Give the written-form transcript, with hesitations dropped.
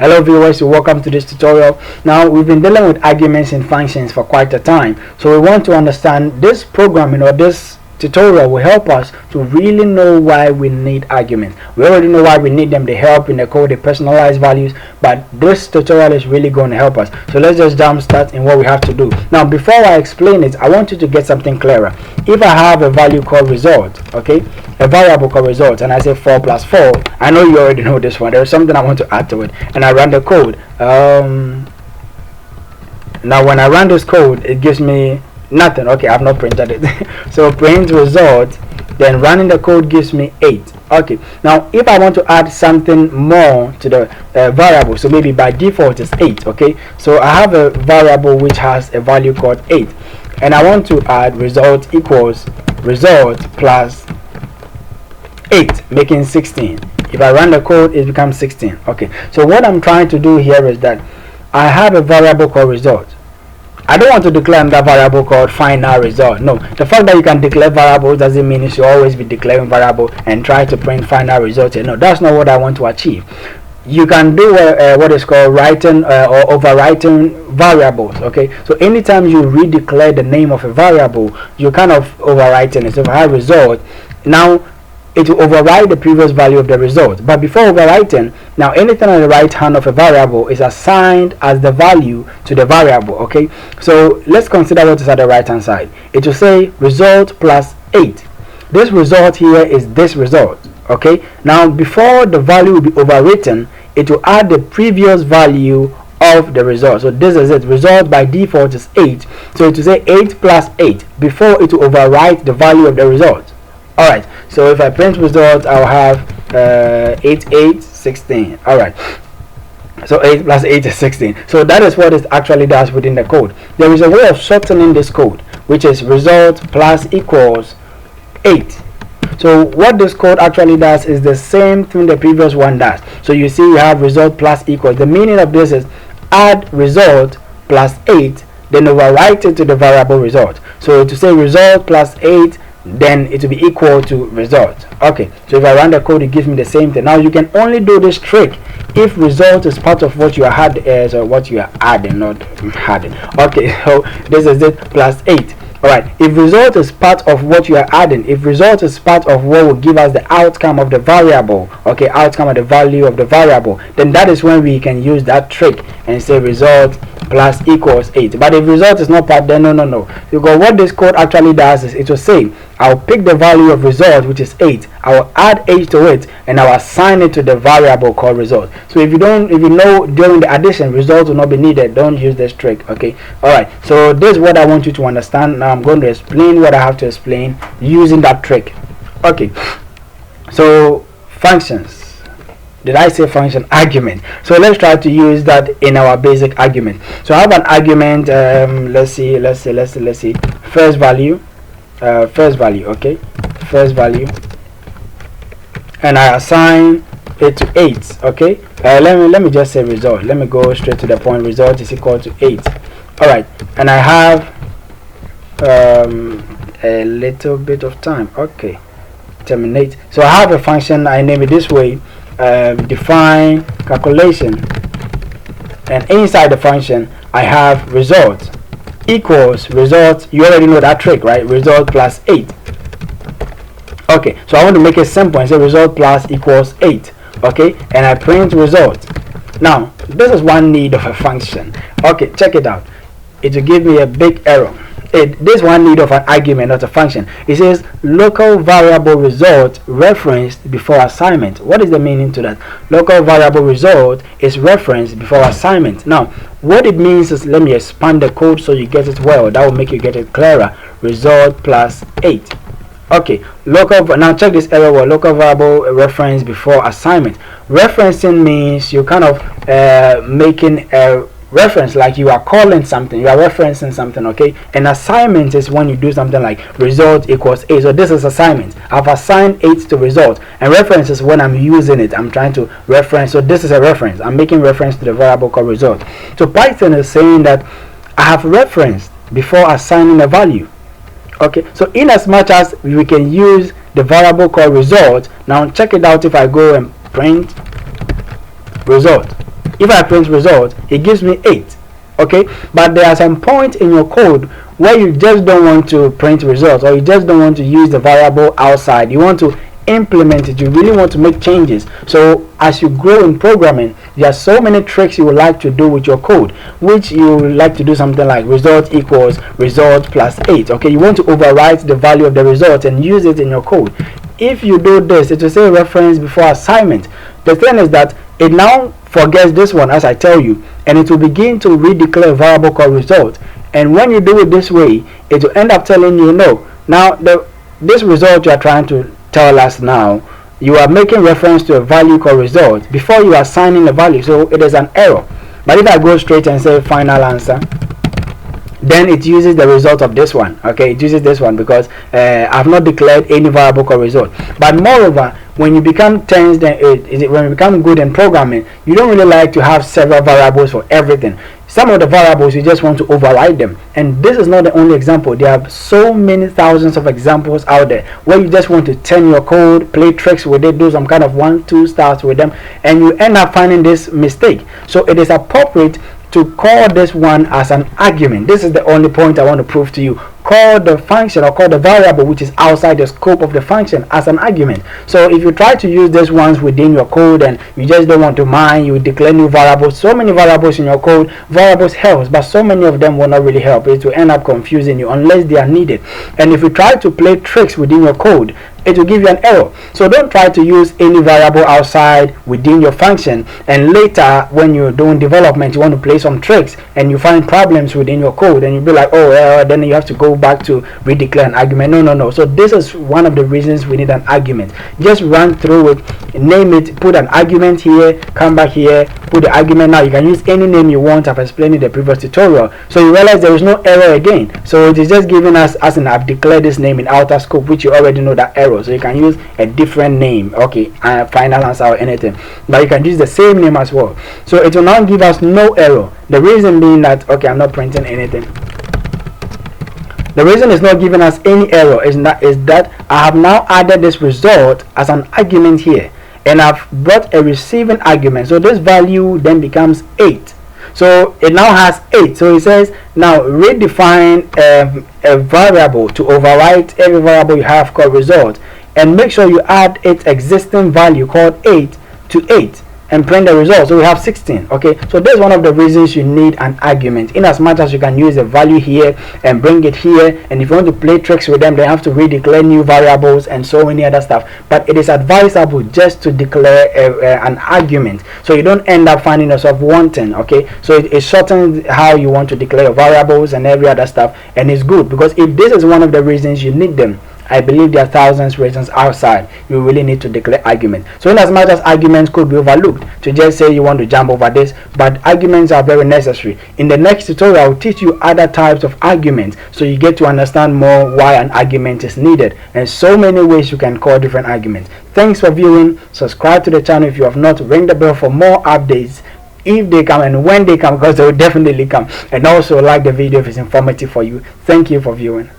Hello viewers, welcome to this tutorial. Now we've been dealing with arguments and functions for quite a time, so we want to understand this programming, or this tutorial will help us to really know why we need arguments. We already know why we need them. They help in the code, they personalize values, but this tutorial is really going to help us. So let's just jump start in what we have to do. Now before I explain it, I want you to get something clearer. If I have a value called result, okay, a variable called result, and I say 4 plus 4, I know you already know this one. There's something I want to add to it, and I run the code. Now when I run this code, it gives me nothing. Okay, I've not printed it. So print result, then running the code gives me 8. Okay, now if I want to add something more to the variable, so maybe by default it's 8. Okay, so I have a variable which has a value called 8, and I want to add result equals result plus 8, making 16. If I run the code, it becomes 16. Okay, so what I'm trying to do here is that I have a variable called result. I don't want to declare that variable called final result. No, the fact that you can declare variables doesn't mean you should always be declaring variable and try to print final result. No, that's not what I want to achieve. You can do what is called writing or overwriting variables. Okay, so anytime you redeclare the name of a variable, you're kind of overwriting it. So if I have result, now it will override the previous value of the result. But before overwriting, now anything on the right hand of a variable is assigned as the value to the variable. Okay, so let's consider what is at the right hand side. It will say result plus 8. This result here is this result. Okay, now before the value will be overwritten, it will add the previous value of the result. So this is it. Result by default is 8, so it will say 8 plus 8 before it will overwrite the value of the result. Alright, so if I print result, I'll have 8, 8, 16. Alright, so 8 plus 8 is 16. So that is what it actually does within the code. There is a way of shortening this code, which is result plus equals 8. So what this code actually does is the same thing the previous one does. So you see you have result plus equals. The meaning of this is add result plus 8, then overwrite it to the variable result. So to say result plus 8, then it will be equal to result. Okay, so if I run the code, it gives me the same thing. Now you can only do this trick if result is part of what you are what you are adding, not adding. Okay, so this is it, plus 8. Alright, if result is part of what you are adding, if result is part of what will give us the outcome of the variable, okay, outcome of the value of the variable, then that is when we can use that trick and say result plus equals 8. But if result is not part, then no. Because what this code actually does is it will say, I'll pick the value of result, which is 8, I will add 8 to it, and I will assign it to the variable called result. So if you know during the addition result will not be needed, don't use this trick. Okay, alright, so this is what I want you to understand. Now I'm going to explain what I have to explain using that trick. Okay, so functions. Did I say function? Argument. So let's try to use that in our basic argument. So I have an argument. Let's see. First value. Okay, first value, and I assign it to 8. Okay, let me just say result. Let me go straight to the point. Result is equal to 8. All right, and I have a little bit of time. Okay, terminate. So I have a function. I name it this way. Define calculation, and inside the function I have result equals result. You already know that trick, right? Result plus 8. Okay, so I want to make it simple and say result plus equals 8. Okay, and I print result. Now this is one need of a function. Okay, check it out. It will give me a big error. This one need of an argument, not a function. It says local variable result referenced before assignment. What is the meaning to that? Local variable result is referenced before assignment. Now what it means is, let me expand the code so you get it well. That will make you get it clearer. Result plus 8. Okay, now check this error word. Local variable reference before assignment. Referencing means you kind of making a reference, like you are calling something, you are referencing something. Okay, and assignment is when you do something like result equals 8. So this is assignment. I've assigned 8 to result, and reference is when I'm using it. I'm trying to reference. So this is a reference. I'm making reference to the variable called result. So Python is saying that I have referenced before assigning a value. Okay, so in as much as we can use the variable called result, now check it out. If I go and print result, if I print result, it gives me 8. Okay, but there are some points in your code where you just don't want to print results, or you just don't want to use the variable outside. You want to implement it, you really want to make changes. So as you grow in programming, there are so many tricks you would like to do with your code, which you would like to do something like result equals result plus 8. Okay, you want to overwrite the value of the result and use it in your code. If you do this, it will say reference before assignment. The thing is that it now forgets this one, as I tell you, and it will begin to redeclare a variable called result. And when you do it this way, it will end up telling you, no, now this result you are trying to tell us now, you are making reference to a value called result before you are assigning a value, so it is an error. But if I go straight and say final answer, then it uses the result of this one. Okay, it uses this one because I've not declared any variable called result. But moreover, when you become tensed and when you become good in programming, you don't really like to have several variables for everything. Some of the variables you just want to override them, and this is not the only example. There are so many thousands of examples out there where you just want to turn your code, play tricks with it, do some kind of 1-2 stars with them, and you end up finding this mistake. So it is appropriate to call this one as an argument. This is the only point I want to prove to you. Call the function or call the variable which is outside the scope of the function as an argument. So if you try to use these ones within your code and you just don't want to mind, you declare new variables. So many variables in your code. Variables helps, but so many of them will not really help. It will end up confusing you unless they are needed. And if you try to play tricks within your code, it will give you an error. So don't try to use any variable outside within your function, and later when you're doing development you want to play some tricks and you find problems within your code and you'll be like, oh, then you have to go back to redeclare an argument. No. So this is one of the reasons we need an argument. Just run through it, name it, put an argument here, come back here, put the argument. Now you can use any name you want. I've explained in the previous tutorial, so you realize there is no error again. So it is just giving us, as in I've declared this name in outer scope, which you already know that error. So you can use a different name, okay, final answer or anything, but you can use the same name as well. So it will now give us no error. The reason being that, okay, I'm not printing anything. The reason it's not giving us any error is that I have now added this result as an argument here, and I've brought a receiving argument. So this value then becomes 8. So it now has 8. So it says now redefine a variable to overwrite every variable you have called result, and make sure you add its existing value called 8 to 8 and print the result. So we have 16. Okay, so that's one of the reasons you need an argument, in as much as you can use a value here and bring it here, and if you want to play tricks with them, they have to redeclare new variables and so many other stuff. But it is advisable just to declare an argument, so you don't end up finding yourself wanting. Okay, so it shortens how you want to declare your variables and every other stuff, and it's good because if this is one of the reasons you need them, I believe there are thousands of reasons outside you really need to declare arguments. So in as much as arguments could be overlooked, to just say you want to jump over this, but arguments are very necessary. In the next tutorial, I will teach you other types of arguments, so you get to understand more why an argument is needed, and so many ways you can call different arguments. Thanks for viewing. Subscribe to the channel if you have not. Ring the bell for more updates if they come and when they come, because they will definitely come. And also like the video if it's informative for you. Thank you for viewing.